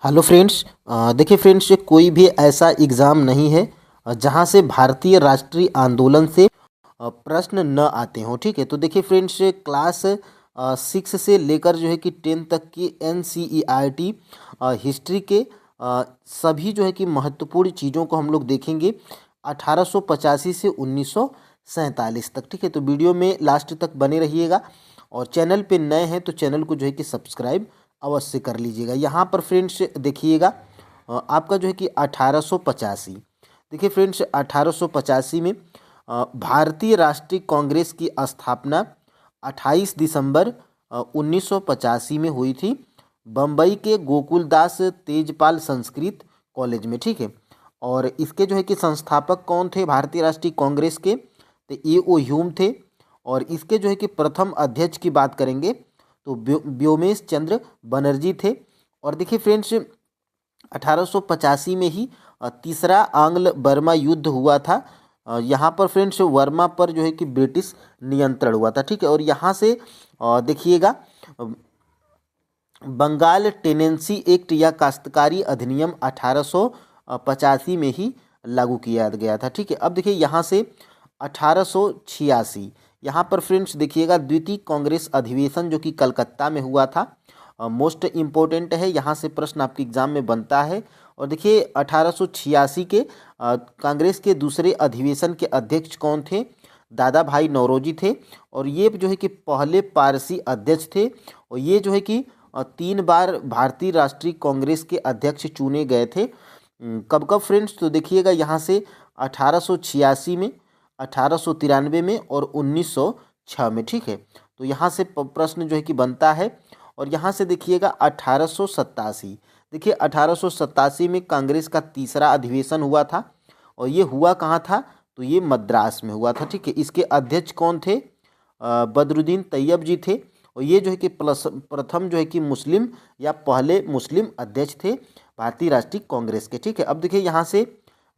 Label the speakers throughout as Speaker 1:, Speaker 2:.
Speaker 1: Hello friends. देखिए friends, कोई भी ऐसा एग्ज़ाम नहीं है जहाँ से भारतीय राष्ट्रीय आंदोलन से प्रश्न न आते हों। ठीक है, तो देखिए फ्रेंड्स, क्लास 6 से लेकर जो है कि 10 तक की NCERT हिस्ट्री के सभी जो है कि महत्वपूर्ण चीज़ों को हम लोग देखेंगे 1885 से 1947 तक। ठीक है, तो वीडियो में लास्ट तक बने रहिएगा और चैनल पे नए हैं तो चैनल को जो है कि सब्सक्राइब अवश्य कर लीजिएगा। यहाँ पर फ्रेंड्स देखिएगा, आपका जो है कि 1885। देखिए फ्रेंड्स, 1885 में भारतीय राष्ट्रीय कांग्रेस की स्थापना 28 दिसंबर 1985 में हुई थी, बम्बई के गोकुलदास तेजपाल संस्कृत कॉलेज में। ठीक है, और इसके जो है कि संस्थापक कौन थे भारतीय राष्ट्रीय कांग्रेस के? तो A.O. ह्यूम थे। और इसके जो है कि प्रथम अध्यक्ष की बात करेंगे तो व्योमेश चंद्र बनर्जी थे। और देखिए फ्रेंड्स, 1885 में ही तीसरा आंग्ल बर्मा युद्ध हुआ था। यहाँ पर फ्रेंड्स वर्मा पर जो है कि ब्रिटिश नियंत्रण हुआ था। ठीक है, और यहाँ से देखिएगा, बंगाल टेनेंसी एक्ट या काश्तकारी अधिनियम 1885 में ही लागू किया गया था। ठीक है, अब देखिए यहाँ से 1886, यहाँ पर फ्रेंड्स देखिएगा द्वितीय कांग्रेस अधिवेशन जो कि कलकत्ता में हुआ था। मोस्ट इम्पोर्टेंट है, यहाँ से प्रश्न आपके एग्जाम में बनता है। और देखिए 1886 के कांग्रेस के दूसरे अधिवेशन के अध्यक्ष कौन थे? दादा भाई नौरोजी थे। और ये जो है कि पहले पारसी अध्यक्ष थे। और ये जो है कि 3 बार भारतीय राष्ट्रीय कांग्रेस के अध्यक्ष चुने गए थे। कब कब फ्रेंड्स? तो देखिएगा यहाँ से 1886 में, 1893 में और 1906 में। ठीक है, तो यहाँ से प्रश्न जो है कि बनता है। और यहाँ से देखिएगा 1887। देखिए 1887 में कांग्रेस का तीसरा अधिवेशन हुआ था और ये हुआ कहाँ था? तो ये मद्रास में हुआ था। ठीक है, इसके अध्यक्ष कौन थे? बदरुद्दीन तैयब जी थे। और ये जो है कि प्रथम जो है कि मुस्लिम या पहले मुस्लिम अध्यक्ष थे भारतीय राष्ट्रीय कांग्रेस के। ठीक है, अब देखिए यहाँ से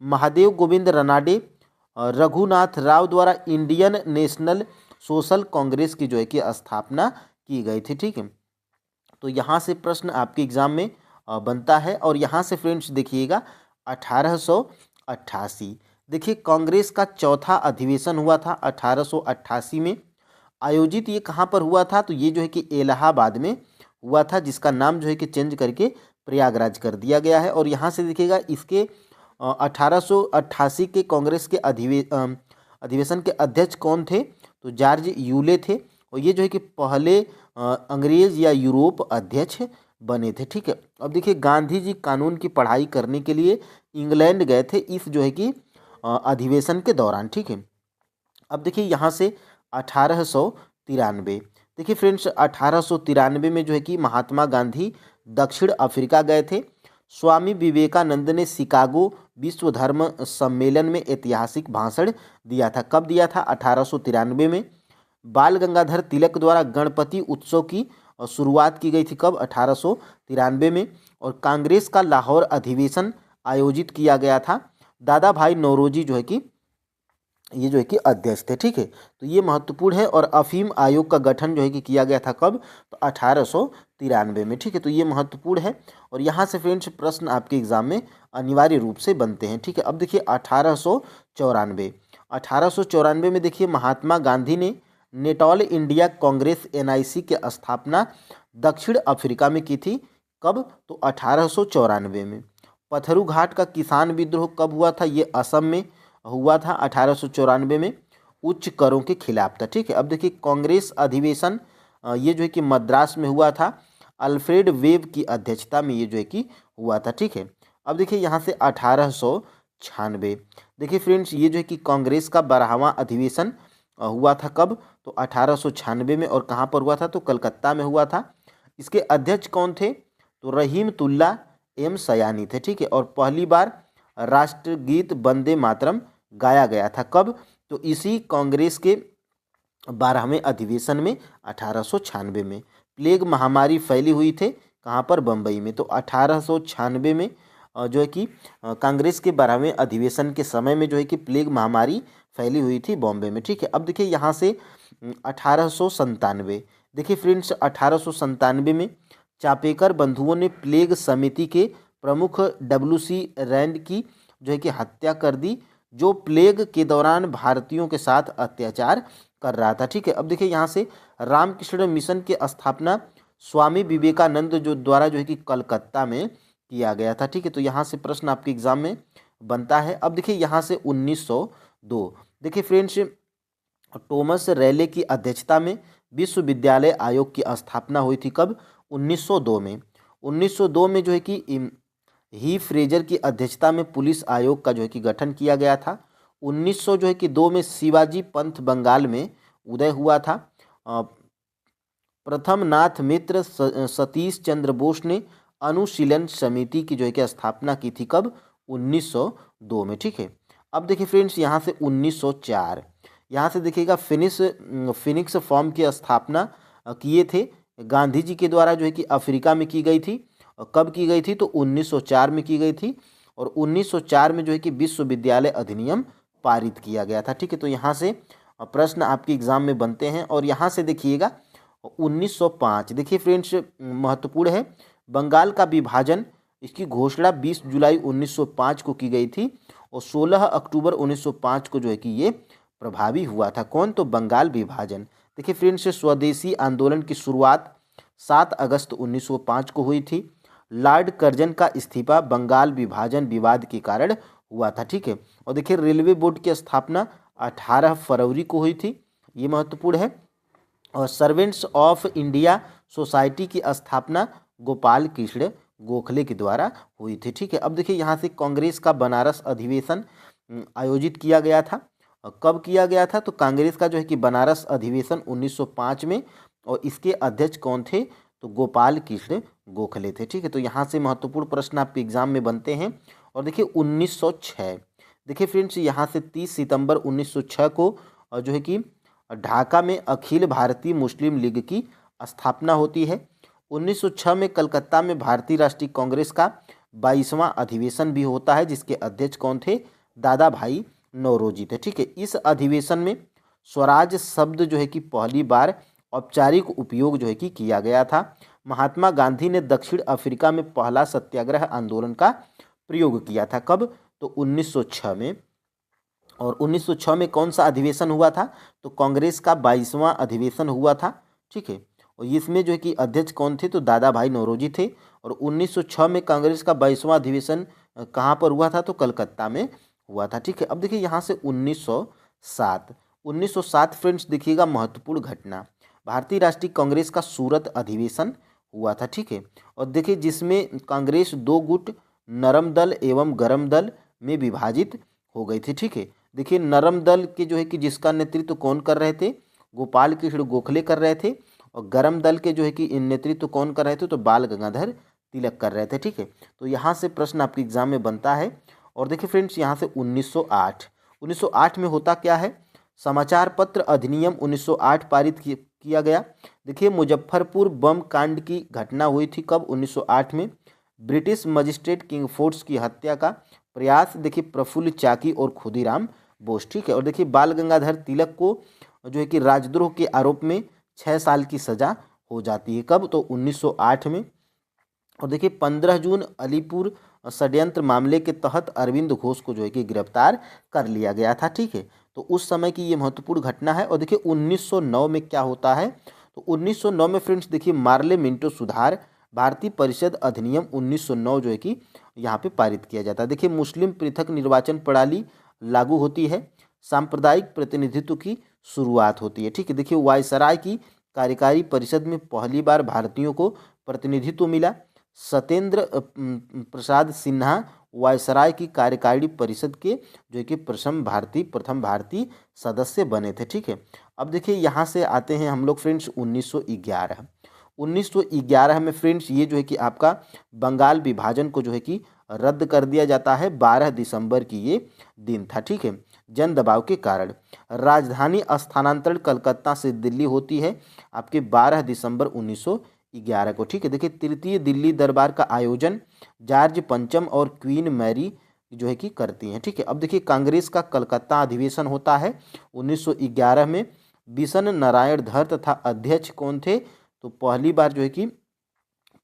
Speaker 1: महादेव गोविंद रनाडे, रघुनाथ राव द्वारा इंडियन नेशनल सोशल कांग्रेस की जो है कि स्थापना की गई थी। ठीक है, तो यहाँ से प्रश्न आपके एग्जाम में बनता है। और यहाँ से फ्रेंड्स देखिएगा 1888, देखिए कांग्रेस का चौथा अधिवेशन हुआ था 1888 में। आयोजित ये कहाँ पर हुआ था? तो ये जो है कि इलाहाबाद में हुआ था, जिसका नाम जो है कि चेंज करके प्रयागराज कर दिया गया है। और यहाँ से देखिएगा इसके 1888 के कांग्रेस के अधिवेशन के अध्यक्ष कौन थे? तो जॉर्ज यूले थे। और ये जो है कि पहले अंग्रेज या यूरोप अध्यक्ष बने थे। ठीक है, अब देखिए गांधी जी कानून की पढ़ाई करने के लिए इंग्लैंड गए थे इस जो है कि अधिवेशन के दौरान। ठीक है, अब देखिए यहाँ से 1893, देखिए फ्रेंड्स 1893 में जो है कि महात्मा गांधी दक्षिण अफ्रीका गए थे। स्वामी विवेकानंद ने शिकागो विश्व धर्म सम्मेलन में ऐतिहासिक भाषण दिया था। कब दिया था? 1893 में। बाल गंगाधर तिलक द्वारा गणपति उत्सव की शुरुआत की गई थी। कब? 1893 में। और कांग्रेस का लाहौर अधिवेशन आयोजित किया गया था। दादा भाई नौरोजी जो है कि ये जो है कि अध्यक्ष थे। ठीक है, तो ये महत्वपूर्ण है। और अफीम आयोग का गठन जो है कि किया गया था कब? तो 1893 में। ठीक है, तो ये महत्वपूर्ण है। और यहाँ से फ्रेंड्स प्रश्न आपके एग्जाम में अनिवार्य रूप से बनते हैं। ठीक है, अब देखिए 1894 में देखिए महात्मा गांधी ने नेटॉल इंडिया कांग्रेस NIC की स्थापना दक्षिण अफ्रीका में की थी। कब? तो 1894 में। पथरू घाट का किसान विद्रोह कब हुआ था? ये असम में हुआ था 1894 में, उच्च करों के खिलाफ था। ठीक है, अब देखिए कांग्रेस अधिवेशन ये जो है कि मद्रास में हुआ था, अल्फ्रेड वेब की अध्यक्षता में ये जो है कि हुआ था। ठीक है, अब देखिए यहाँ से 1896, देखिए फ्रेंड्स ये जो है कि कांग्रेस का 12वां अधिवेशन हुआ था। कब? तो 1896 में। और कहाँ पर हुआ था? तो कलकत्ता में हुआ था। इसके अध्यक्ष कौन थे? तो रहीमतुल्ला M सयानी थे। ठीक है, और पहली बार राष्ट्रगीत वंदे मातरम गाया गया था। कब? तो इसी कांग्रेस के 12वें अधिवेशन में 1896 में। प्लेग महामारी फैली हुई थे कहाँ पर? बम्बई में। तो 1896 में जो है कि कांग्रेस के 12वें अधिवेशन के समय में जो है कि प्लेग महामारी फैली हुई थी बॉम्बे में। ठीक है, अब देखिए यहाँ से 1897, देखिए फ्रेंड्स 1897 में चापेकर बंधुओं ने प्लेग समिति के प्रमुख डब्ल्यूसी रैंड की जो है कि हत्या कर दी, जो प्लेग के दौरान भारतीयों के साथ अत्याचार कर रहा था। ठीक है, अब देखिए यहाँ से रामकृष्ण मिशन की स्थापना स्वामी विवेकानंद जो द्वारा जो है कि कलकत्ता में किया गया था। ठीक है, तो यहाँ से प्रश्न आपके एग्जाम में बनता है। अब देखिए यहाँ से 1902, देखिए फ्रेंड्स, टॉमस रैले की अध्यक्षता में विश्वविद्यालय आयोग की स्थापना हुई थी। कब? 1902 में। 1902 में जो है कि ही फ्रेजर की अध्यक्षता में पुलिस आयोग का जो है कि गठन किया गया था। 1900 जो है कि 2 में शिवाजी पंथ बंगाल में उदय हुआ था। प्रथम नाथ मित्र सतीश चंद्र बोस ने अनुशीलन समिति की जो है कि स्थापना की थी। कब? 1902 में। ठीक है, अब देखिए फ्रेंड्स यहाँ से 1904, यहाँ से देखिएगा फिनिक्स फॉर्म की स्थापना किए थे गांधी जी के द्वारा जो है कि अफ्रीका में की गई थी। और कब की गई थी? तो 1904 में की गई थी। और 1904 में जो है कि विश्वविद्यालय अधिनियम पारित किया गया था। ठीक है, तो यहाँ से प्रश्न आपके एग्जाम में बनते हैं। और यहाँ से देखिएगा 1905, देखिए फ्रेंड्स महत्वपूर्ण है, बंगाल का विभाजन, इसकी घोषणा 20 जुलाई 1905 को की गई थी और 16 अक्टूबर 1905 को जो है कि ये प्रभावी हुआ था। कौन? तो बंगाल विभाजन। देखिए फ्रेंड्स, स्वदेशी आंदोलन की शुरुआत 7 अगस्त 1905 को हुई थी। लॉर्ड कर्जन का इस्तीफा बंगाल विभाजन विवाद के कारण हुआ था। ठीक है, और देखिए रेलवे बोर्ड की स्थापना 18 फरवरी को हुई थी, ये महत्वपूर्ण है। और सर्वेंट्स ऑफ इंडिया सोसाइटी की स्थापना गोपाल कृष्ण गोखले के द्वारा हुई थी। ठीक है, अब देखिए यहाँ से कांग्रेस का बनारस अधिवेशन आयोजित किया गया था। कब किया गया था? तो कांग्रेस का जो है कि बनारस अधिवेशन 1905 में, और इसके अध्यक्ष कौन थे? तो गोपाल कृष्ण गोखले थे। ठीक है, तो यहाँ से महत्वपूर्ण प्रश्न आपके एग्जाम में बनते हैं। और देखिए 1906, देखिए फ्रेंड्स यहाँ से 30 सितंबर 1906 को जो है कि ढाका में अखिल भारतीय मुस्लिम लीग की स्थापना होती है। 1906 में कलकत्ता में भारतीय राष्ट्रीय कांग्रेस का 22वां अधिवेशन भी होता है, जिसके अध्यक्ष कौन थे? दादा भाई नौरोजी थे। ठीक है, इस अधिवेशन में स्वराज शब्द जो है कि पहली बार औपचारिक उपयोग जो है कि किया गया था। महात्मा गांधी ने दक्षिण अफ्रीका में पहला सत्याग्रह आंदोलन का प्रयोग किया था। कब? तो 1906 में। और 1906 में कौन सा अधिवेशन हुआ था? तो कांग्रेस का 22वां अधिवेशन हुआ था। ठीक है, और इसमें जो है कि अध्यक्ष कौन थे? तो दादा भाई नौरोजी थे। और 1906 में कांग्रेस का 22वां अधिवेशन कहाँ पर हुआ था? तो कलकत्ता में हुआ था। ठीक है, अब देखिए यहाँ से 1907, 1907 फ्रेंड्स देखिएगा महत्वपूर्ण घटना, भारतीय राष्ट्रीय कांग्रेस का सूरत अधिवेशन हुआ था। ठीक है, और देखिए जिसमें कांग्रेस 2 गुट नरम दल एवं गरम दल में विभाजित हो गई थी। ठीक है, देखिए नरम दल के जो है कि जिसका नेतृत्व कौन कर रहे थे? गोपाल कृष्ण गोखले कर रहे थे। और गरम दल के जो है कि नेतृत्व कौन कर रहे थे? तो बाल गंगाधर तिलक कर रहे थे। ठीक है, तो यहाँ से प्रश्न आपके एग्जाम में बनता है। और देखिए फ्रेंड्स यहाँ से 1908, 1908 में होता क्या है? समाचार पत्र अधिनियम 1908 पारित किया गया। देखिए मुजफ्फरपुर बम कांड की घटना हुई थी। कब? 1908 में। ब्रिटिश मजिस्ट्रेट किंग फोर्ड्स की हत्या का प्रयास, देखिए प्रफुल्ल चाकी और खुदीराम बोस। ठीक है, और देखिए बाल गंगाधर तिलक को जो है कि राजद्रोह के आरोप में 6 साल की सजा हो जाती है। कब? तो 1908 में। और देखिए 15 जून अलीपुर षड्यंत्र मामले के तहत अरविंद घोष को जो है कि गिरफ्तार कर लिया गया था। ठीक है, तो उस समय की ये महत्वपूर्ण घटना है। और देखिए 1909 में क्या होता है? तो 1909 में फ्रेंड्स देखिए मार्ले मिंटो सुधार भारतीय परिषद अधिनियम 1909 जो है कि यहाँ पे पारित किया जाता है। देखिए मुस्लिम पृथक निर्वाचन प्रणाली लागू होती है, सांप्रदायिक प्रतिनिधित्व की शुरुआत होती है। ठीक है, देखिए वायसराय की कार्यकारी परिषद में पहली बार भारतीयों को प्रतिनिधित्व मिला। सत्येंद्र प्रसाद सिन्हा वायसराय की कार्यकारिणी परिषद के जो है कि प्रथम भारतीय सदस्य बने थे। ठीक है, अब देखिए यहाँ से आते हैं हम लोग फ्रेंड्स 1911, 1911 में फ्रेंड्स ये जो है कि आपका बंगाल विभाजन को जो है कि रद्द कर दिया जाता है। 12 दिसंबर की ये दिन था। ठीक है, जन दबाव के कारण राजधानी स्थानांतरण कलकत्ता से दिल्ली होती है आपके 12 दिसंबर 1911 को। ठीक है, देखिए तृतीय दिल्ली दरबार का आयोजन जॉर्ज पंचम और क्वीन मैरी जो है कि करती हैं। ठीक है, अब देखिए कांग्रेस का कलकत्ता अधिवेशन होता है 1911 में। बिशन नारायण धर तथा अध्यक्ष कौन थे? तो पहली बार जो है कि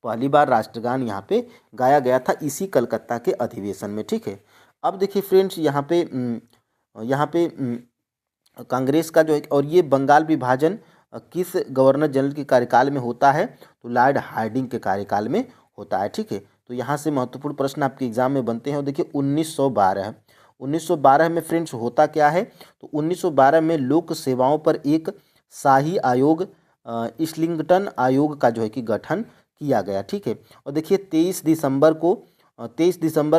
Speaker 1: पहली बार राष्ट्रगान यहाँ पे गाया गया था इसी कलकत्ता के अधिवेशन में, ठीक है। अब देखिए फ्रेंड्स यहाँ पे कांग्रेस का जो है और ये बंगाल विभाजन किस गवर्नर जनरल के कार्यकाल में होता है, तो लॉर्ड हार्डिंग के कार्यकाल में होता है, ठीक है। तो यहाँ से महत्वपूर्ण प्रश्न आपके एग्जाम में बनते हैं। और देखिए 1912 में फ्रेंड्स होता क्या है, तो 1912 में लोक सेवाओं पर एक शाही आयोग इस्लिंगटन आयोग का जो है कि गठन किया गया, ठीक है। और देखिए 23 दिसंबर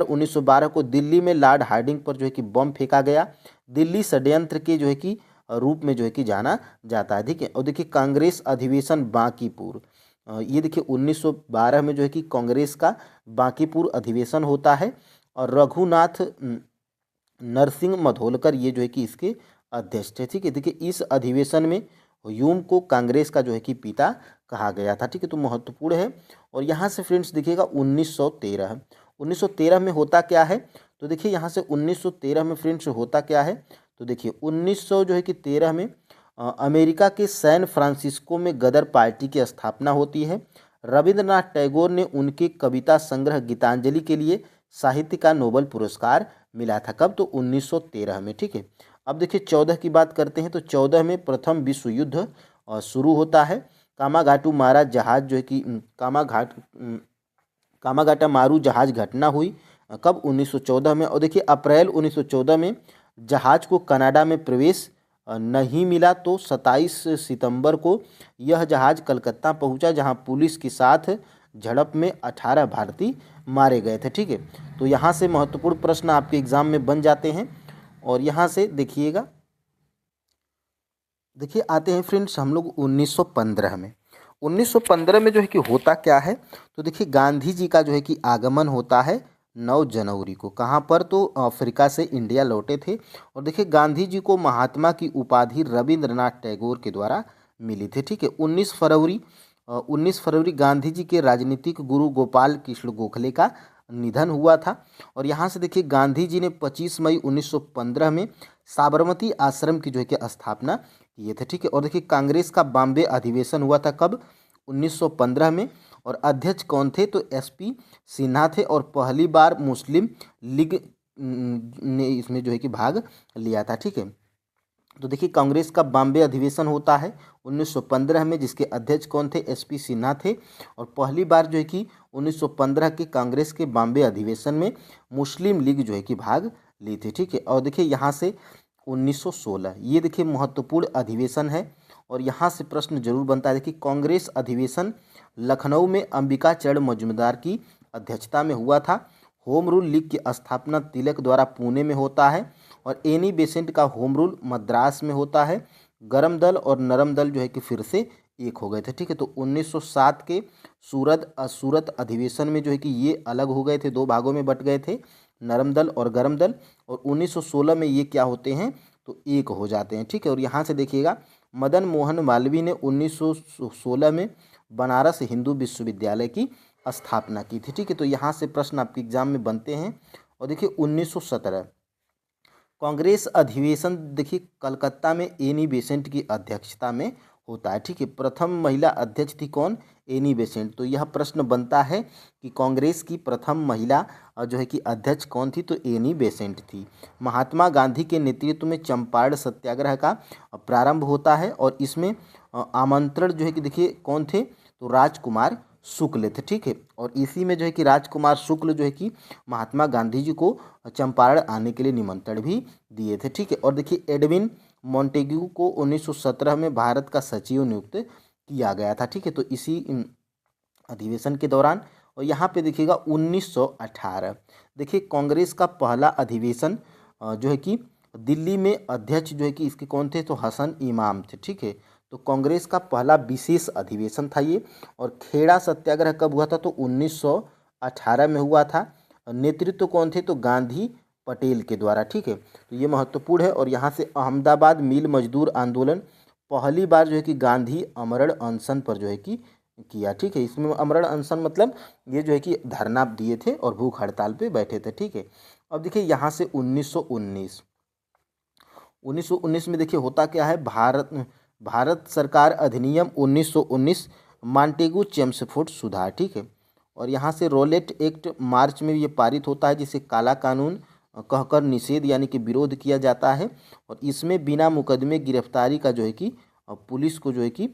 Speaker 1: 1912 को दिल्ली में लॉर्ड हार्डिंग पर जो है कि बम फेंका गया। दिल्ली षड्यंत्र के जो है कि रूप में जो है कि जाना जाता है, ठीक है। और देखिए कांग्रेस अधिवेशन बांकीपुर, ये देखिए 1912 में जो है कि कांग्रेस का बांकीपुर अधिवेशन होता है और रघुनाथ नरसिंह मधोलकर ये जो है कि इसके अध्यक्ष थे, ठीक है। देखिए इस अधिवेशन में ह्यूम को कांग्रेस का जो है कि पिता कहा गया था, ठीक है। तो महत्वपूर्ण है। और यहाँ से फ्रेंड्स देखिएगा 1913 में होता क्या है, तो देखिए यहाँ से 1913 में फ्रेंड्स होता क्या है, तो देखिए 1900 जो है कि 13 में अमेरिका के सैन फ्रांसिस्को में गदर पार्टी की स्थापना होती है। रविंद्रनाथ टैगोर ने उनके कविता संग्रह गीतांजलि के लिए साहित्य का नोबेल पुरस्कार मिला था, कब, तो 1913 में, ठीक है। अब देखिए 14 की बात करते हैं, तो 14 में प्रथम विश्व युद्ध शुरू होता है। कामाघाटू मारा जहाज जो है कि कामागाटा मारू जहाज घटना हुई, कब, 1914 में। और देखिए अप्रैल 1914 में जहाज को कनाडा में प्रवेश नहीं मिला, तो 27 सितंबर को यह जहाज कलकत्ता पहुंचा, जहां पुलिस के साथ झड़प में 18 भारतीय मारे गए थे, ठीक है। तो यहाँ से महत्वपूर्ण प्रश्न आपके एग्जाम में बन जाते हैं। और यहाँ से देखिएगा, देखिए आते हैं फ्रेंड्स हम लोग 1915 में। 1915 में जो है कि होता क्या है, तो देखिए गांधी जी का जो है कि आगमन होता है 9 जनवरी को, कहाँ पर, तो अफ्रीका से इंडिया लौटे थे। और देखिए गांधी जी को महात्मा की उपाधि रविंद्रनाथ टैगोर के द्वारा मिली थी, ठीक है। 19 फरवरी गांधी जी के राजनीतिक गुरु गोपाल कृष्ण गोखले का निधन हुआ था। और यहाँ से देखिए गांधी जी ने 25 मई 1915 में साबरमती आश्रम की जो है कि स्थापना किए थे, ठीक है। और देखिए कांग्रेस का बॉम्बे अधिवेशन हुआ था, कब, 1915 में। और अध्यक्ष कौन थे, तो एसपी सिन्हा थे। और पहली बार मुस्लिम लीग ने इसमें जो है कि भाग लिया था, ठीक है। तो देखिए कांग्रेस का बॉम्बे अधिवेशन होता है 1915 में, जिसके अध्यक्ष कौन थे, एसपी सिन्हा थे। और पहली बार जो है कि 1915 के कांग्रेस के बॉम्बे अधिवेशन में मुस्लिम लीग जो है कि भाग ली थी, ठीक है। और देखिए यहाँ से 1916, ये देखिए महत्वपूर्ण अधिवेशन है और यहाँ से प्रश्न जरूर बनता है। देखिए कांग्रेस अधिवेशन लखनऊ में अंबिका चरण मजूमदार की अध्यक्षता में हुआ था। होम रूल लीग की स्थापना तिलक द्वारा पुणे में होता है और एनी बेसेंट का होम रूल मद्रास में होता है। गरम दल और नरम दल जो है कि फिर से एक हो गए थे, ठीक है। तो 1907 के सूरत अधिवेशन में जो है कि ये अलग हो गए थे, दो भागों में बट गए थे, नरम दल और गरम दल। और 1916 में ये क्या होते हैं, तो एक हो जाते हैं, ठीक है। और यहाँ से देखिएगा मदन मोहन मालवीय ने 1916 में बनारस हिंदू विश्वविद्यालय की स्थापना की थी, ठीक है। तो यहाँ से प्रश्न आपके एग्जाम में बनते हैं। और देखिए 1917 कांग्रेस अधिवेशन देखिए कलकत्ता में एनी बेसेंट की अध्यक्षता में होता है, ठीक है। प्रथम महिला अध्यक्ष थी कौन, एनी बेसेंट। तो यह प्रश्न बनता है कि कांग्रेस की प्रथम महिला जो है कि अध्यक्ष कौन थी, तो एनी बेसेंट थी। महात्मा गांधी के नेतृत्व में चंपारण सत्याग्रह का प्रारंभ होता है और इसमें आमंत्रण जो है कि देखिए कौन थे, तो राजकुमार शुक्ल थे, ठीक है। और इसी में जो है कि राजकुमार शुक्ल जो है कि महात्मा गांधी जी को चंपारण आने के लिए निमंत्रण भी दिए थे, ठीक है। और देखिए एडविन मॉन्टेग्यू को 1917 में भारत का सचिव नियुक्त किया गया था, ठीक है। तो इसी अधिवेशन के दौरान। और यहाँ पे देखिएगा 1918 देखिए कांग्रेस का पहला अधिवेशन जो है कि दिल्ली में अध्यक्ष जो है कि इसके कौन थे, तो हसन इमाम थे, ठीक है। तो कांग्रेस का पहला विशेष अधिवेशन था ये। और खेड़ा सत्याग्रह कब हुआ था, तो 1918 में हुआ था। नेतृत्व कौन थे, तो गांधी पटेल के द्वारा, ठीक है। तो ये महत्वपूर्ण है। और यहाँ से अहमदाबाद मिल मजदूर आंदोलन पहली बार जो है कि गांधी आमरण अनशन पर जो है कि किया, ठीक है। इसमें आमरण अनशन मतलब ये जो है कि धरना दिए थे और भूख हड़ताल पे बैठे थे, ठीक है। अब देखिए यहाँ से 1919 में देखिए होता क्या है, भारत सरकार अधिनियम 1919 मॉन्टेगू चेम्सफोर्ड सुधार, ठीक है। और यहाँ से रॉलेट एक्ट मार्च में ये पारित होता है, जिसे काला कानून कहकर निषेध यानी कि विरोध किया जाता है। और इसमें बिना मुकदमे गिरफ्तारी का जो है कि पुलिस को जो है कि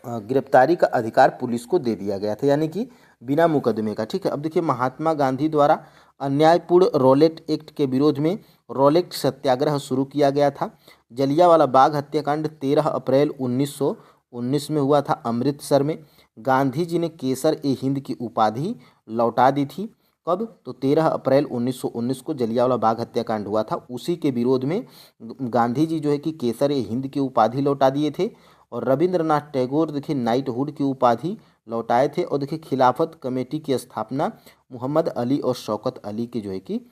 Speaker 1: गिरफ्तारी का अधिकार पुलिस को दे दिया गया था, यानी कि बिना मुकदमे का। ठीक है, अब देखिए महात्मा गांधी द्वारा अन्यायपूर्ण रॉलेट एक्ट के विरोध में रॉलेट सत्याग्रह शुरू किया गया था। जलियांवाला बाग हत्याकांड 13 अप्रैल 1919 में हुआ था अमृतसर में। गांधी जी ने केसर ए हिंद की उपाधि लौटा दी थी। कब? तो 13 अप्रैल 1919 को जलियांवाला बाग हत्याकांड हुआ था, उसी के विरोध में गांधी जी जो है कि केसर ए हिंद की उपाधि लौटा दिए थे। और रविंद्रनाथ टैगोर देखिए नाइटहुड की उपाधि लौटाए थे। और देखिए खिलाफत कमेटी की स्थापना मोहम्मद अली और शौकत अली के जो है कि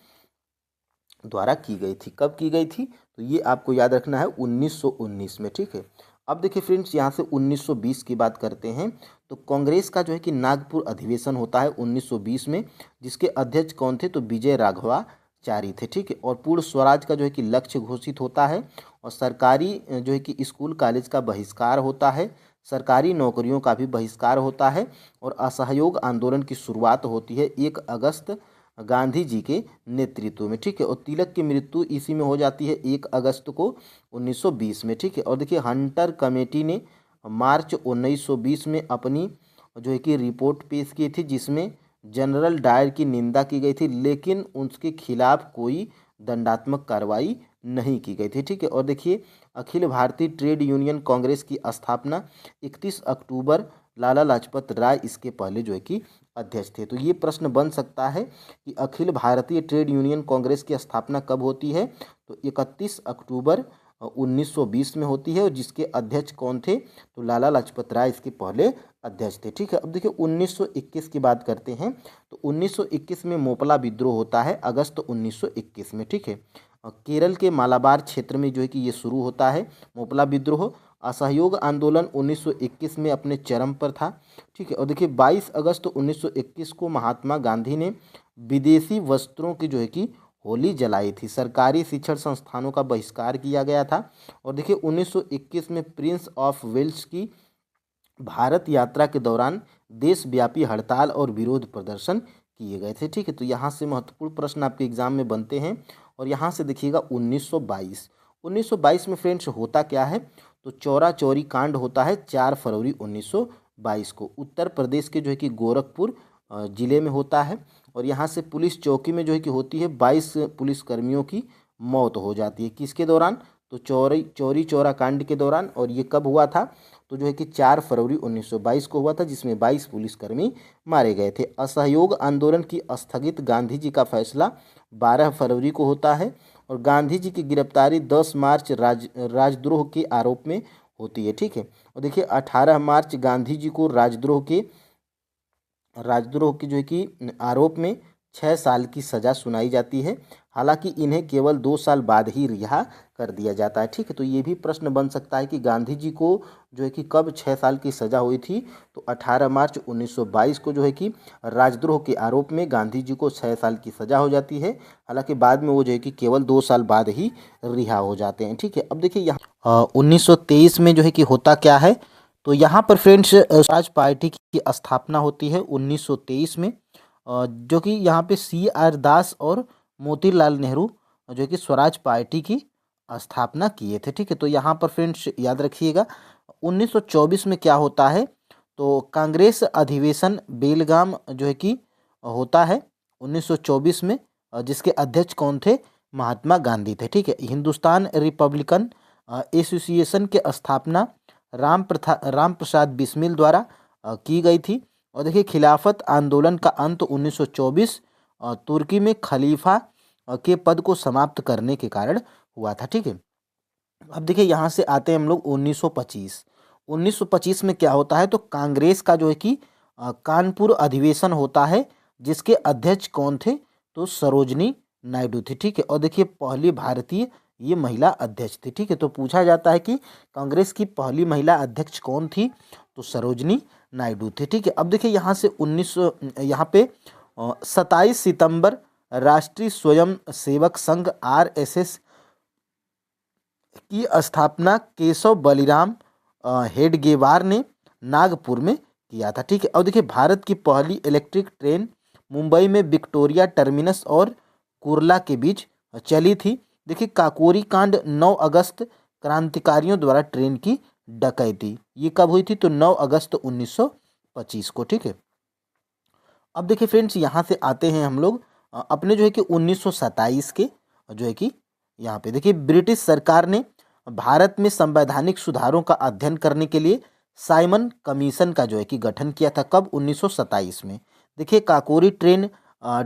Speaker 1: द्वारा की गई थी। कब की गई थी? तो ये आपको याद रखना है 1919 में। ठीक है, अब देखिए फ्रेंड्स यहाँ से 1920 की बात करते हैं। तो कांग्रेस का जो है कि नागपुर अधिवेशन होता है 1920 में, जिसके अध्यक्ष कौन थे? तो विजय राघवाचारी थे। ठीक है, और पूर्ण स्वराज का जो है कि लक्ष्य घोषित होता है। और सरकारी जो है कि स्कूल कॉलेज का बहिष्कार होता है, सरकारी नौकरियों का भी बहिष्कार होता है। और असहयोग आंदोलन की शुरुआत होती है 1 अगस्त गांधी जी के नेतृत्व में। ठीक है, और तिलक की मृत्यु इसी में हो जाती है 1 अगस्त को 1920 में। ठीक है, और देखिए हंटर कमेटी ने मार्च 1920 में अपनी जो है कि रिपोर्ट पेश की थी, जिसमें जनरल डायर की निंदा की गई थी, लेकिन उसके खिलाफ कोई दंडात्मक कार्रवाई नहीं की गई थी। ठीक है, और देखिए अखिल भारतीय ट्रेड यूनियन कांग्रेस की स्थापना 31 अक्टूबर लाला लाजपत राय इसके पहले जो है कि अध्यक्ष थे। तो ये प्रश्न बन सकता है कि अखिल भारतीय ट्रेड यूनियन कांग्रेस की स्थापना कब होती है? तो 31 अक्टूबर 1920 में होती है। और जिसके अध्यक्ष कौन थे? तो लाला लाजपत राय इसके पहले अध्यक्ष थे। ठीक है, अब देखिए 1921 की बात करते हैं। तो 1921 में मोपला विद्रोह होता है अगस्त 1921 में। ठीक है, केरल के मालाबार क्षेत्र में जो है कि ये शुरू होता है मोपला विद्रोह। असहयोग आंदोलन 1921 में अपने चरम पर था। ठीक है, और देखिए 22 अगस्त 1921 को महात्मा गांधी ने विदेशी वस्त्रों की जो है कि होली जलाई थी। सरकारी शिक्षण संस्थानों का बहिष्कार किया गया था। और देखिए 1921 में प्रिंस ऑफ वेल्स की भारत यात्रा के दौरान देशव्यापी हड़ताल और विरोध प्रदर्शन किए गए थे। ठीक है, तो यहाँ से महत्वपूर्ण प्रश्न आपके एग्जाम में बनते हैं। और यहाँ से देखिएगा 1922 में फ्रेंड्स होता क्या है? तो चौरा चौरी कांड होता है 4 फरवरी 1922 को उत्तर प्रदेश के जो है कि गोरखपुर जिले में होता है। और यहाँ से पुलिस चौकी में जो है कि होती है 22 पुलिसकर्मियों की मौत हो जाती है। किसके दौरान? तो चौरी चौरा कांड के दौरान। और ये कब हुआ था? तो जो है कि 4 फरवरी 1922 को हुआ था, जिसमें 22 पुलिसकर्मी मारे गए थे। असहयोग आंदोलन की स्थगित गांधी जी का फैसला 12 फरवरी को होता है। और गांधी जी की गिरफ्तारी 10 मार्च राजद्रोह के आरोप में होती है। ठीक है, और देखिए 18 मार्च गांधी जी को राजद्रोह की जो है कि आरोप में 6 साल की सज़ा सुनाई जाती है। हालांकि इन्हें केवल 2 साल बाद ही रिहा कर दिया जाता है। ठीक है, तो ये भी प्रश्न बन सकता है कि गांधी जी को जो है कि कब 6 साल की सज़ा हुई थी? तो 18 मार्च 1922 को जो है कि राजद्रोह के आरोप में गांधी जी को 6 साल की सज़ा हो जाती है। हालांकि बाद में वो जो है कि केवल 2 साल बाद ही रिहा हो जाते हैं। ठीक है, अब देखिए यहाँ 1923 में जो है कि होता क्या है? तो यहाँ पर फ्रेंड्स स्वराज पार्टी की स्थापना होती है 1923 में, जो कि यहाँ पे CR दास और मोतीलाल नेहरू जो कि स्वराज पार्टी की स्थापना किए थे। ठीक है, तो यहाँ पर फ्रेंड्स याद रखिएगा 1924 में क्या होता है? तो कांग्रेस अधिवेशन बेलगाम जो है कि होता है 1924 में, जिसके अध्यक्ष कौन थे? महात्मा गांधी थे। ठीक है, हिंदुस्तान रिपब्लिकन एसोसिएशन के स्थापना राम प्रसाद बिस्मिल द्वारा की गई थी। और देखिए खिलाफत आंदोलन का अंत 1924 तुर्की में खलीफा के पद को समाप्त करने के कारण हुआ था। ठीक है, अब देखिए यहाँ से आते हैं हम लोग 1925 में क्या होता है? तो कांग्रेस का जो है कि कानपुर अधिवेशन होता है, जिसके अध्यक्ष कौन थे? तो सरोजनी नायडू थी। ठीक है, और देखिए पहली भारतीय ये महिला अध्यक्ष थी। ठीक है, तो पूछा जाता है कि कांग्रेस की पहली महिला अध्यक्ष कौन थी? तो सरोजनी नायडू थे। ठीक है, अब देखिए यहाँ से 27 सितंबर राष्ट्रीय स्वयं सेवक संघ RSS की स्थापना केशव बलिराम हेडगेवार ने नागपुर में किया था, ठीक है। और देखिए भारत की पहली इलेक्ट्रिक ट्रेन मुंबई में विक्टोरिया टर्मिनस और कुर्ला के बीच चली थी। देखिए काकोरी कांड 9 अगस्त क्रांतिकारियों द्वारा ट्रेन की डकैती, ये कब हुई थी? तो 9 अगस्त 1925 को, ठीक है। अब देखिए फ्रेंड्स यहाँ से आते हैं हम लोग अपने जो है कि 1927 के जो है कि यहाँ पे देखिए ब्रिटिश सरकार ने भारत में संवैधानिक सुधारों का अध्ययन करने के लिए साइमन कमीशन का जो है कि गठन किया था। कब? 1927 में। देखिए काकोरी ट्रेन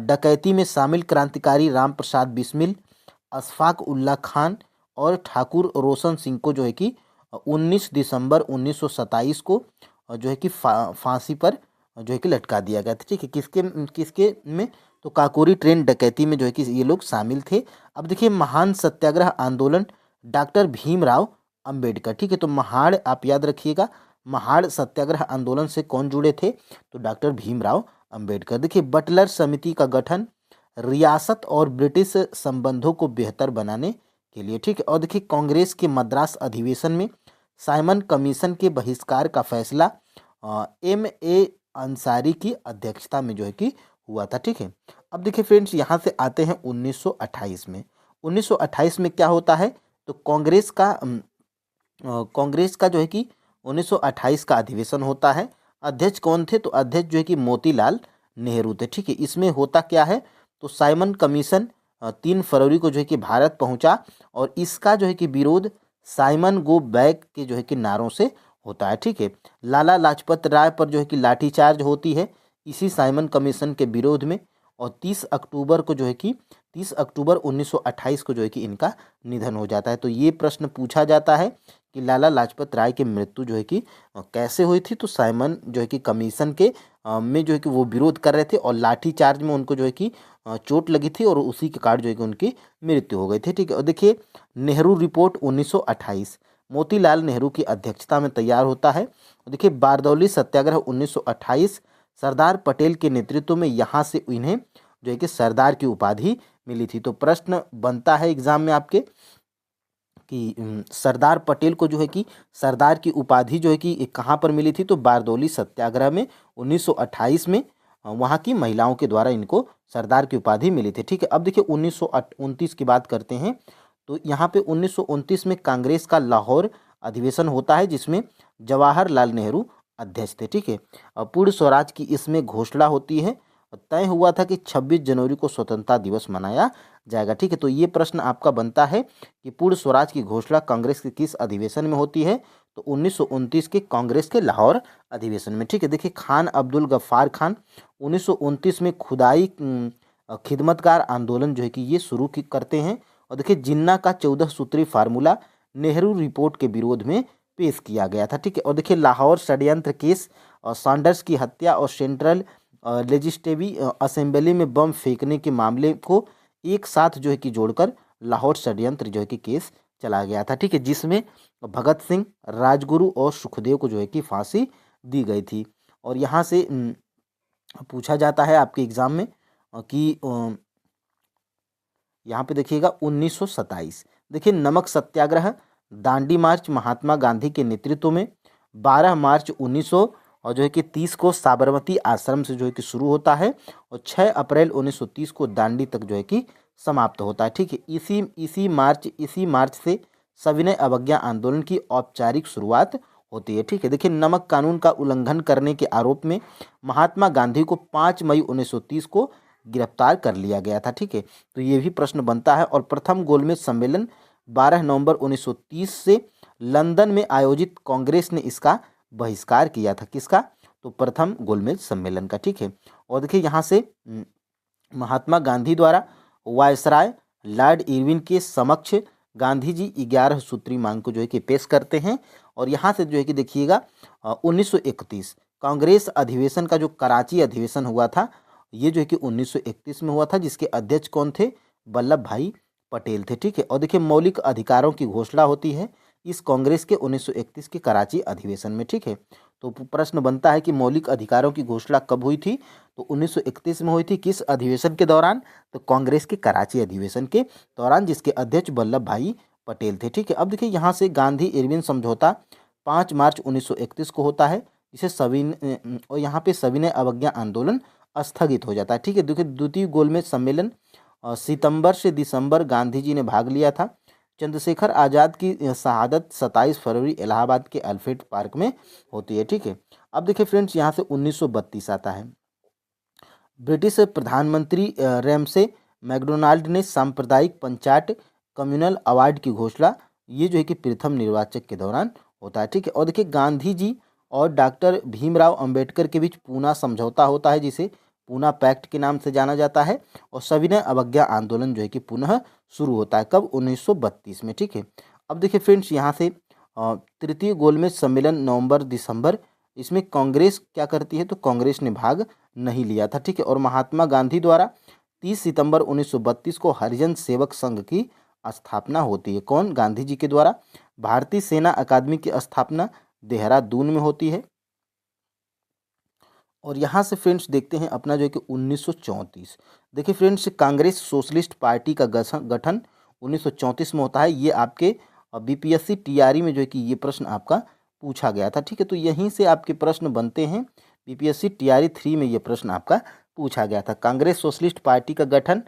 Speaker 1: डकैती में शामिल क्रांतिकारी राम प्रसाद बिस्मिल, अशफाक उल्ला खान और ठाकुर रोशन सिंह को जो है कि 19 दिसंबर 1927 को जो है कि फांसी पर जो है कि लटका दिया गया था, ठीक है। किसके किसके में? तो काकोरी ट्रेन डकैती में जो है कि ये लोग शामिल थे। अब देखिए महान सत्याग्रह आंदोलन डॉक्टर भीमराव अंबेडकर, ठीक है। तो महाड़ आप याद रखिएगा, महाड़ सत्याग्रह आंदोलन से कौन जुड़े थे? तो डॉक्टर भीमराव अंबेडकर। देखिए बटलर समिति का गठन रियासत और ब्रिटिश संबंधों को बेहतर बनाने के लिए, ठीक है। और देखिए कांग्रेस के मद्रास अधिवेशन में साइमन कमीशन के बहिष्कार का फैसला M.A. अंसारी की अध्यक्षता में जो है कि हुआ था, ठीक है। अब देखिए फ्रेंड्स यहाँ से आते हैं 1928 में। 1928 में क्या होता है? तो कांग्रेस का जो है कि 1928 का अधिवेशन होता है। अध्यक्ष कौन थे? तो अध्यक्ष जो है कि मोतीलाल नेहरू थे, ठीक है। इसमें होता क्या है? तो साइमन कमीशन 3 फरवरी को जो है कि भारत पहुंचा और इसका जो है कि विरोध साइमन गो बैक के जो है कि नारों से होता है, ठीक है। लाला लाजपत राय पर जो है कि लाठीचार्ज होती है इसी साइमन कमीशन के विरोध में। और 30 अक्टूबर को जो है कि 30 अक्टूबर 1928 को जो है कि इनका निधन हो जाता है। तो ये प्रश्न पूछा जाता है कि लाला लाजपत राय की मृत्यु जो है कि कैसे हुई थी? तो साइमन जो है कि कमीशन के में जो है कि वो विरोध कर रहे थे और लाठीचार्ज में उनको जो है कि चोट लगी थी और उसी के कारण जो है कि उनकी मृत्यु हो गई थी, ठीक है। और देखिए नेहरू रिपोर्ट 1928 मोतीलाल नेहरू की अध्यक्षता में तैयार होता है। देखिए बारदौली सत्याग्रह 1928 सरदार पटेल के नेतृत्व में यहाँ से इन्हें जो है कि सरदार की उपाधि मिली थी। तो प्रश्न बनता है एग्जाम में आपके कि सरदार पटेल को जो है कि सरदार की उपाधि जो है कि कहाँ पर मिली थी? तो बारदौली सत्याग्रह में 1928 में वहाँ की महिलाओं के द्वारा इनको सरदार की उपाधि मिली थी, ठीक है। अब देखिए 1929 की बात करते हैं। तो यहाँ पे 1929 में कांग्रेस का लाहौर अधिवेशन होता है जिसमें जवाहरलाल नेहरू अध्यक्ष थे, ठीक है। पूर्ण स्वराज की इसमें घोषणा होती है। तय हुआ था कि 26 जनवरी को स्वतंत्रता दिवस मनाया जाएगा, ठीक है। तो ये प्रश्न आपका बनता है कि पूर्ण स्वराज की घोषणा कांग्रेस के किस अधिवेशन में होती है? तो 1929 के कांग्रेस के लाहौर अधिवेशन में, ठीक है। देखिए खान अब्दुल गफ्फार खान 1929 में खुदाई खिदमतगार आंदोलन जो है कि ये शुरू करते हैं। और देखिए जिन्ना का 14 सूत्री फार्मूला नेहरू रिपोर्ट के विरोध में पेश किया गया था, ठीक है। और देखिए लाहौर षड्यंत्र केस सॉन्डर्स की हत्या और सेंट्रल लेजिस्लेटिव असेंबली में बम फेंकने के मामले को एक साथ जो है कि जोड़कर लाहौर षड्यंत्र जो है कि केस चला गया था, ठीक है। जिसमें भगत सिंह, राजगुरु और सुखदेव को जो है कि फांसी दी गई थी। और यहाँ से पूछा जाता है आपके एग्जाम में कि यहाँ पे देखिएगा 1927 देखिए नमक सत्याग्रह दांडी मार्च महात्मा गांधी के नेतृत्व में 12 मार्च 1900 और जो है कि 30 को साबरमती आश्रम से जो है कि शुरू होता है और 6 अप्रैल 1930 को दांडी तक जो है कि समाप्त होता है, ठीक है। इसी मार्च से सविनय अवज्ञा आंदोलन की औपचारिक शुरुआत होती है, ठीक है। देखिए नमक कानून का उल्लंघन करने के आरोप में महात्मा गांधी को 5 मई 1930 को गिरफ्तार कर लिया गया था, ठीक है। तो ये भी प्रश्न बनता है। और प्रथम गोलमेज सम्मेलन 12 नवंबर 1930 से लंदन में आयोजित कांग्रेस ने इसका बहिष्कार किया था। किसका? तो प्रथम गोलमेज सम्मेलन का, ठीक है। और देखिए यहाँ से महात्मा गांधी द्वारा वायसराय लॉर्ड इरविन के समक्ष गांधी जी 11 सूत्री मांग को जो है कि पेश करते हैं। और यहाँ से जो है कि देखिएगा 1931 कांग्रेस अधिवेशन का जो कराची अधिवेशन हुआ था ये जो है कि 1931 में हुआ था जिसके अध्यक्ष कौन थे? वल्लभ भाई पटेल थे, ठीक है। और देखिए मौलिक अधिकारों की घोषणा होती है इस कांग्रेस के 1931 के कराची अधिवेशन में, ठीक है। तो प्रश्न बनता है कि मौलिक अधिकारों की घोषणा कब हुई थी? तो 1931 में हुई थी। किस अधिवेशन के दौरान? तो कांग्रेस के कराची अधिवेशन के दौरान जिसके अध्यक्ष वल्लभ भाई पटेल थे, ठीक है। अब देखिए यहाँ से गांधी इरविन समझौता 5 मार्च 1931 को होता है जिसे सविनय और यहाँ पे सविनय अवज्ञा आंदोलन स्थगित हो जाता है। ठीक है, देखिए द्वितीय गोलमेज सम्मेलन सितंबर से दिसंबर गांधी जी ने भाग लिया था। चंद्रशेखर आज़ाद की शहादत 27 फरवरी इलाहाबाद के अल्फ्रेड पार्क में होती है। ठीक है, अब देखिए फ्रेंड्स यहाँ से 1932 आता है। ब्रिटिश प्रधानमंत्री रैमसे मैकडोनाल्ड ने सांप्रदायिक पंचायत कम्युनल अवार्ड की घोषणा, ये जो है कि प्रथम निर्वाचक के दौरान होता है। ठीक है, और देखिए गांधी जी और डॉक्टर भीमराव अंबेडकर के बीच पूना समझौता होता है, जिसे पूना पैक्ट के नाम से जाना जाता है। और सविनय अवज्ञा आंदोलन जो है कि पुनः शुरू होता है, कब? 1932 में। ठीक है, अब देखिए फ्रेंड्स यहाँ से तृतीय गोलमेज सम्मेलन नवंबर दिसंबर, इसमें कांग्रेस क्या करती है? तो कांग्रेस ने भाग नहीं लिया था। ठीक है, और महात्मा गांधी द्वारा 30 सितंबर 1932 को हरिजन सेवक संघ की स्थापना होती है। कौन? गांधी जी के द्वारा। भारतीय सेना अकादमी की स्थापना देहरादून में होती है। और यहाँ से फ्रेंड्स देखते हैं अपना जो है कि 1934। देखिए फ्रेंड्स, कांग्रेस सोशलिस्ट पार्टी का गठन 1934 में होता है। ये आपके बीपीएससी टीआरई में जो है कि ये प्रश्न आपका पूछा गया था। ठीक है, तो यहीं से आपके प्रश्न बनते हैं। बीपीएससी टीआरई 3 में ये प्रश्न आपका पूछा गया था। कांग्रेस सोशलिस्ट पार्टी का गठन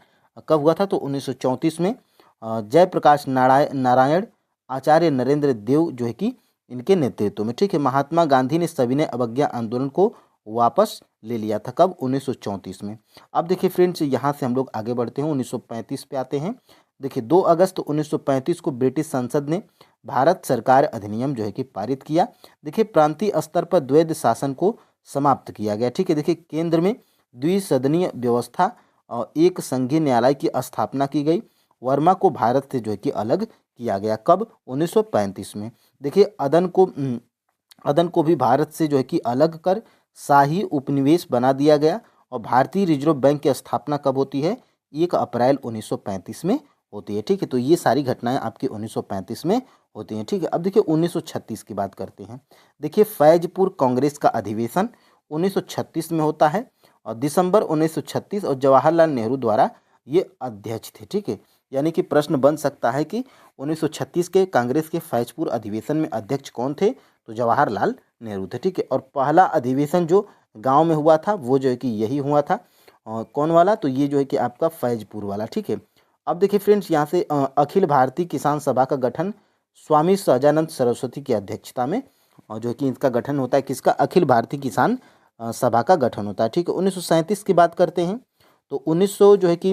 Speaker 1: कब हुआ था? तो 1934 में। जयप्रकाश नारायण, आचार्य नरेंद्र देव जो है कि इनके नेतृत्व में। ठीक है, महात्मा गांधी ने सविनय अवज्ञा आंदोलन को वापस ले लिया था, कब? 1934 में। अब देखिए फ्रेंड्स, यहाँ से हम लोग आगे बढ़ते हैं, 1935 पे आते हैं। देखिए 2 अगस्त 1935 को ब्रिटिश संसद ने भारत सरकार अधिनियम जो है कि पारित किया। देखिए प्रांतीय स्तर पर द्वैध शासन को समाप्त किया गया। ठीक है, देखिए केंद्र में द्विसदनीय व्यवस्था और एक संघीय न्यायालय की स्थापना की गई। वर्मा को भारत से जो है कि अलग किया गया, कब? 1935 में। देखिए अदन को भी भारत से जो है कि अलग कर शाही उपनिवेश बना दिया गया। और भारतीय रिजर्व बैंक की स्थापना कब होती है? 1 अप्रैल 1935 में होती है। ठीक है, तो ये सारी घटनाएं आपकी 1935 में होती हैं। ठीक है, अब देखिए 1936 की बात करते हैं। देखिए फैजपुर कांग्रेस का अधिवेशन 1936 में होता है, और दिसंबर 1936 और जवाहरलाल नेहरू द्वारा ये अध्यक्ष थे। ठीक है, यानी कि प्रश्न बन सकता है कि 1936 के कांग्रेस के फैजपुर अधिवेशन में अध्यक्ष कौन थे? तो जवाहरलाल नेहरू थे। ठीक है, और पहला अधिवेशन जो गांव में हुआ था वो जो है कि यही हुआ था। कौन वाला? तो ये जो है कि आपका फैजपुर वाला। ठीक है, अब देखिए फ्रेंड्स, यहाँ से अखिल भारतीय किसान सभा का गठन स्वामी सहजानंद सरस्वती की अध्यक्षता में, और जो है कि इसका गठन होता है, किसका? अखिल भारतीय किसान सभा का गठन होता है। ठीक है, 1937 की बात करते हैं। तो 1900 जो है कि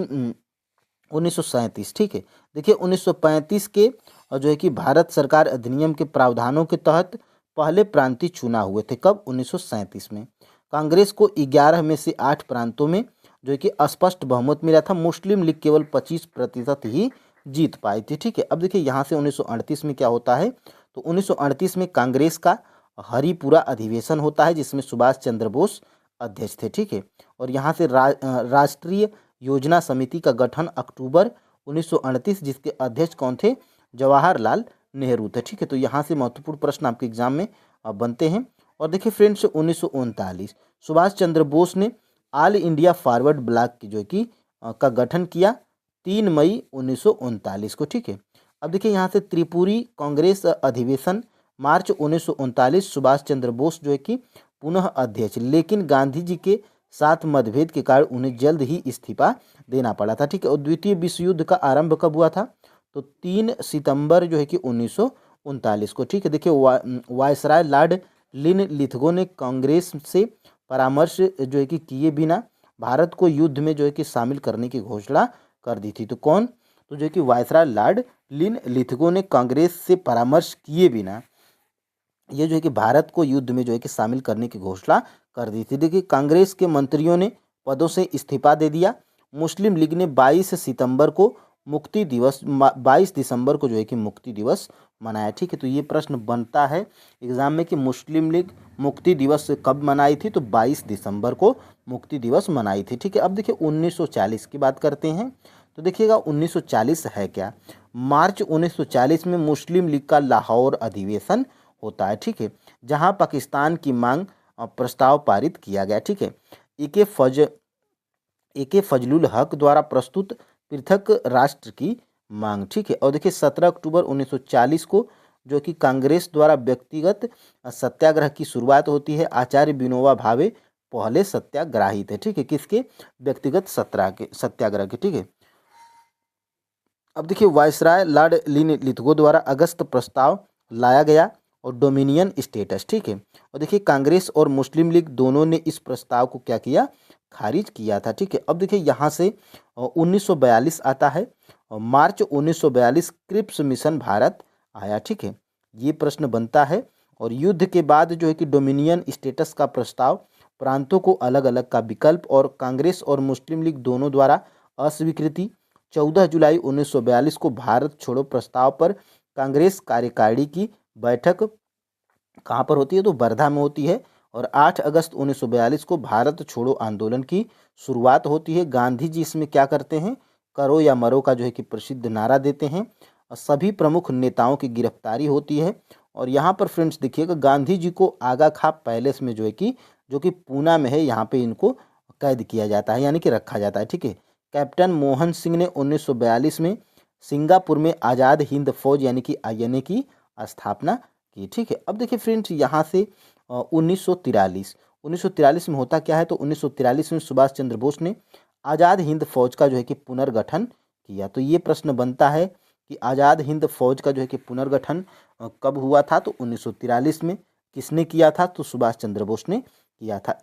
Speaker 1: 1937। ठीक है, देखिए 1935 के जो है कि भारत सरकार अधिनियम के प्रावधानों के तहत पहले प्रांतीय चुनाव हुए थे, कब? 1937 में। कांग्रेस को 11 में से 8 प्रांतों में जो है कि स्पष्ट बहुमत मिला था। मुस्लिम लीग केवल 25% ही जीत पाई थी। ठीक है, अब देखिए यहाँ से 1938 में क्या होता है? तो 1938 में कांग्रेस का हरिपुरा अधिवेशन होता है, जिसमें सुभाष चंद्र बोस अध्यक्ष थे। ठीक है, और यहाँ से राष्ट्रीय योजना समिति का गठन अक्टूबर 1938, जिसके अध्यक्ष कौन थे? जवाहरलाल नेहरू थे। ठीक है, तो यहाँ से महत्वपूर्ण प्रश्न आपके एग्जाम में बनते हैं। और देखिए फ्रेंड्स, 1939 सुभाष चंद्र बोस ने ऑल इंडिया फॉरवर्ड ब्लॉक की जो है कि का गठन किया 3 मई 1939 को। ठीक है, अब देखिए यहाँ से त्रिपुरी कांग्रेस अधिवेशन मार्च 1939, सुभाष चंद्र बोस जो है कि पुनः अध्यक्ष, लेकिन गांधी जी के साथ मतभेद के कारण उन्हें जल्द ही इस्तीफा देना पड़ा था। ठीक है, और द्वितीय विश्व युद्ध का आरंभ कब हुआ था? तो 3 सितंबर जो है कि 1939 को। ठीक है, देखिए वायसराय लॉर्ड लिनलिथगो ने कांग्रेस से परामर्श जो है कि किए बिना भारत को युद्ध में जो है कि शामिल करने की घोषणा कर दी थी। तो कौन? तो जो है कि वायसराय लॉर्ड लिनलिथगो ने कांग्रेस से परामर्श किए बिना ये जो है कि भारत को युद्ध में जो है कि शामिल करने की घोषणा कर दी थी। देखिए कांग्रेस के मंत्रियों ने पदों से इस्तीफा दे दिया। मुस्लिम लीग ने 22 सितंबर को मुक्ति दिवस 22 दिसंबर को जो है कि मुक्ति दिवस मनाया। ठीक है, तो ये प्रश्न बनता है एग्जाम में कि मुस्लिम लीग मुक्ति दिवस कब मनाई थी? तो 22 दिसंबर को मुक्ति दिवस मनाई थी। ठीक है, अब देखिए 1940 की बात करते हैं। तो देखिएगा 1940 है क्या? मार्च 1940 में मुस्लिम लीग का लाहौर अधिवेशन होता है। ठीक है, जहां पाकिस्तान की मांग प्रस्ताव पारित किया गया। ठीक है, ए के फजलुल हक द्वारा प्रस्तुत पृथक राष्ट्र की मांग। ठीक है, और देखिए 17 अक्टूबर 1940 को जो कि कांग्रेस द्वारा व्यक्तिगत सत्याग्रह की शुरुआत होती है। आचार्य विनोबा भावे पहले सत्याग्रही थे, ठीक है, किसके? व्यक्तिगत सत्याग्रह के, ठीक है। अब देखिए वायसराय लॉर्ड लिथगो द्वारा अगस्त प्रस्ताव लाया गया और डोमिनियन स्टेटस, ठीक है। और देखिए कांग्रेस और मुस्लिम लीग दोनों ने इस प्रस्ताव को क्या किया? खारिज किया था, ठीक है। अब देखिए यहाँ से 1942 आता है और मार्च 1942 क्रिप्स मिशन भारत आया, ठीक है। ये प्रश्न बनता है। और युद्ध के बाद जो है कि डोमिनियन स्टेटस का प्रस्ताव, प्रांतों को अलग अलग का विकल्प और कांग्रेस और मुस्लिम लीग दोनों द्वारा अस्वीकृति। 14 जुलाई 1942 को भारत छोड़ो प्रस्ताव पर कांग्रेस कार्यकारिणी की बैठक कहाँ पर होती है? तो वर्धा में होती है। और 8 अगस्त 1942 को भारत छोड़ो आंदोलन की शुरुआत होती है। गांधी जी इसमें क्या करते हैं? करो या मरो का जो है कि प्रसिद्ध नारा देते हैं। और सभी प्रमुख नेताओं की गिरफ्तारी होती है। और यहाँ पर फ्रेंड्स देखिएगा, गांधी जी को आगा खां पैलेस में जो कि पूना में है, यहाँ पे इनको कैद किया जाता है, यानी कि रखा जाता है, ठीक है। कैप्टन मोहन सिंह ने 1942 में सिंगापुर में आज़ाद हिंद फौज यानी कि आईएनए की स्थापना की, ठीक है। अब देखिए फ्रेंड्स यहाँ से 1943 में होता क्या है? तो 1943 में सुभाष चंद्र बोस ने आज़ाद हिंद फौज का जो है कि पुनर्गठन किया। तो ये प्रश्न बनता है कि आज़ाद हिंद फौज का जो है कि पुनर्गठन कब हुआ था? तो 1943 में। किसने किया था? तो सुभाष चंद्र बोस ने किया था।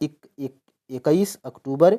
Speaker 1: 21 अक्टूबर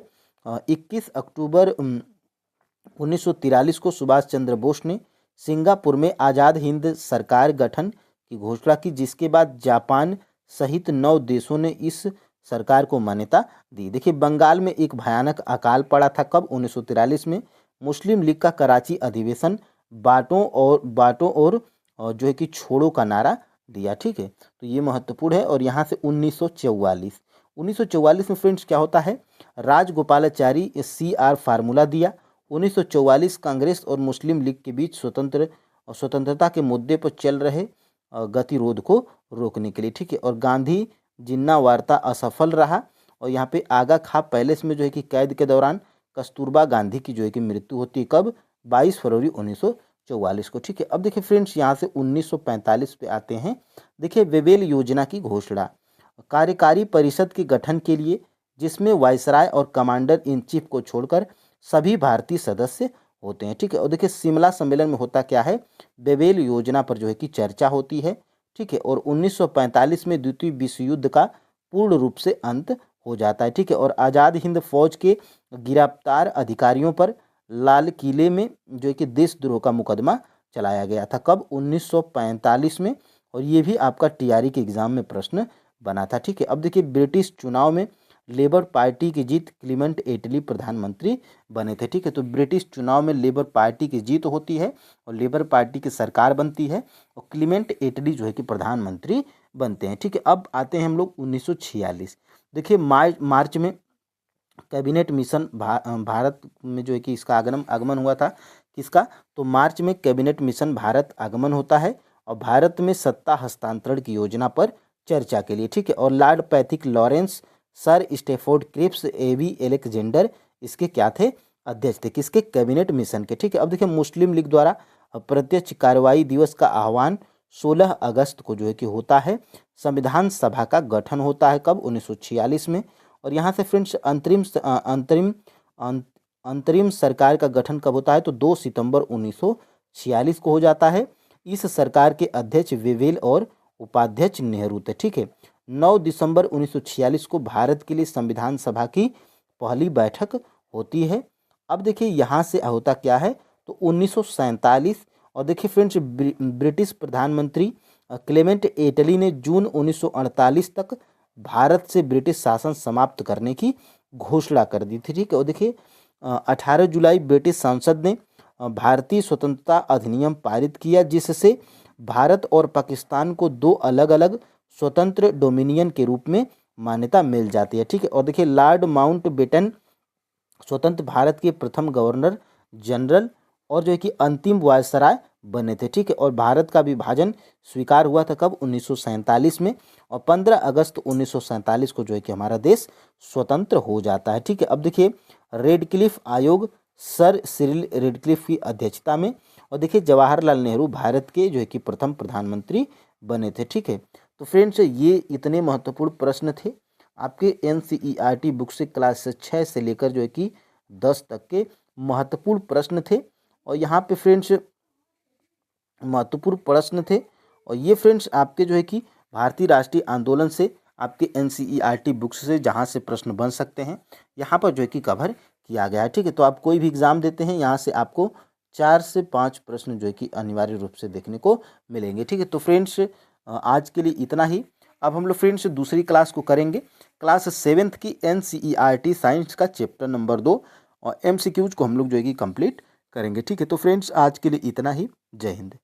Speaker 1: 1943 को सुभाष चंद्र बोस ने सिंगापुर में आज़ाद हिंद सरकार गठन की घोषणा की, जिसके बाद जापान सहित 9 देशों ने इस सरकार को मान्यता दी। देखिए बंगाल में एक भयानक अकाल पड़ा था, कब? 1943 में। मुस्लिम लीग का कराची अधिवेशन बांटो और जो है कि छोड़ो का नारा दिया, ठीक है। तो ये महत्वपूर्ण है। और यहाँ से 1944 में फ्रेंड्स क्या होता है? राजगोपालाचारी CR फार्मूला दिया। 1944 कांग्रेस और मुस्लिम लीग के बीच स्वतंत्रता के मुद्दे पर चल रहे गतिरोध को रोकने के लिए, ठीक है। और गांधी जिन्ना वार्ता असफल रहा। और यहाँ पे आगा खां पैलेस में जो है कि कैद के दौरान कस्तूरबा गांधी की जो है कि मृत्यु होती है, कब? 22 फरवरी 1944 को, ठीक है। अब देखिए फ्रेंड्स यहाँ से 1945 पे आते हैं। देखिए वेवेल योजना की घोषणा, कार्यकारी परिषद के गठन के लिए, जिसमें वायसराय और कमांडर इन चीफ को छोड़कर सभी भारतीय सदस्य होते हैं, ठीक है। और देखिए शिमला सम्मेलन में होता क्या है? वेवेल योजना पर जो है कि चर्चा होती है, ठीक है। और 1945 में द्वितीय विश्व युद्ध का पूर्ण रूप से अंत हो जाता है, ठीक है। और आज़ाद हिंद फौज के गिरफ्तार अधिकारियों पर लाल किले में जो है कि देशद्रोह का मुकदमा चलाया गया था, कब? 1945 में। और ये भी आपका TRE के एग्जाम में प्रश्न बना था, ठीक है। अब देखिए ब्रिटिश चुनाव में लेबर पार्टी की जीत, क्लीमेंट एटली प्रधानमंत्री बने थे, ठीक है। तो ब्रिटिश चुनाव में लेबर पार्टी की जीत होती है और लेबर पार्टी की सरकार बनती है और क्लीमेंट एटली जो है कि प्रधानमंत्री बनते हैं, ठीक है। अब आते हैं हम लोग 1946। देखिए मार्च में कैबिनेट मिशन भारत में जो है कि इसका आगमन हुआ था, किसका? तो मार्च में कैबिनेट मिशन भारत आगमन होता है और भारत में सत्ता हस्तांतरण की योजना पर चर्चा के लिए, ठीक है। और Lord Pethick Lawrence, sir Stafford Cripps, AV Alexander इसके क्या थे? अध्यक्ष थे, किसके? कैबिनेट मिशन के, ठीक है। अब देखिए मुस्लिम लीग द्वारा अप्रत्यक्ष कार्रवाई दिवस का आह्वान 16 अगस्त को जो है कि होता है। संविधान सभा का गठन होता है, कब? 1946 में। और यहाँ से फ्रेंड्स अंतरिम सरकार का गठन कब होता है? तो 2 सितंबर 1946 को हो जाता है। इस सरकार के अध्यक्ष वेवेल और उपाध्यक्ष नेहरू थे, ठीक है। 9 दिसंबर 1946 को भारत के लिए संविधान सभा की पहली बैठक होती है। अब देखिए यहाँ से होता क्या है? तो 1947। और देखिए फ्रेंड्स ब्रिटिश प्रधानमंत्री क्लेमेंट एटली ने जून 1948 तक भारत से ब्रिटिश शासन समाप्त करने की घोषणा कर दी थी, ठीक है। और देखिए 18 जुलाई ब्रिटिश संसद ने भारतीय स्वतंत्रता अधिनियम पारित किया, जिससे भारत और पाकिस्तान को 2 अलग अलग स्वतंत्र डोमिनियन के रूप में मान्यता मिल जाती है, ठीक है। और देखिए लॉर्ड माउंटबेटन स्वतंत्र भारत के प्रथम गवर्नर जनरल और जो है कि अंतिम वायसराय बने थे, ठीक है। और भारत का विभाजन स्वीकार हुआ था, कब? 1947 में। और 15 अगस्त 1947 को जो है कि हमारा देश स्वतंत्र हो जाता है, ठीक है। अब देखिए रेडक्लिफ आयोग, सर सिरिल रेडक्लिफ की अध्यक्षता में। और देखिए जवाहरलाल नेहरू भारत के जो है कि प्रथम प्रधानमंत्री बने थे, ठीक है। तो फ्रेंड्स ये इतने महत्वपूर्ण प्रश्न थे आपके एनसीईआरटी बुक से क्लास 6 से लेकर जो है कि 10 तक के महत्वपूर्ण प्रश्न थे। और यहाँ पे फ्रेंड्स महत्वपूर्ण प्रश्न थे, और ये फ्रेंड्स आपके जो है कि भारतीय राष्ट्रीय आंदोलन से आपके एनसीईआरटी बुक्स से जहाँ से प्रश्न बन सकते हैं यहाँ पर जो है कि कवर किया गया है, ठीक है। तो आप कोई भी एग्ज़ाम देते हैं यहाँ से आपको 4 से 5 प्रश्न जो है कि अनिवार्य रूप से देखने को मिलेंगे, ठीक है। तो फ्रेंड्स आज के लिए इतना ही। अब हम लोग फ्रेंड्स दूसरी क्लास को करेंगे, क्लास 7th की एनसीईआरटी साइंस का चैप्टर नंबर 2 और एमसीक्यूज को हम लोग जो है कि कंप्लीट करेंगे, ठीक है। तो फ्रेंड्स आज के लिए इतना ही। जय हिंद।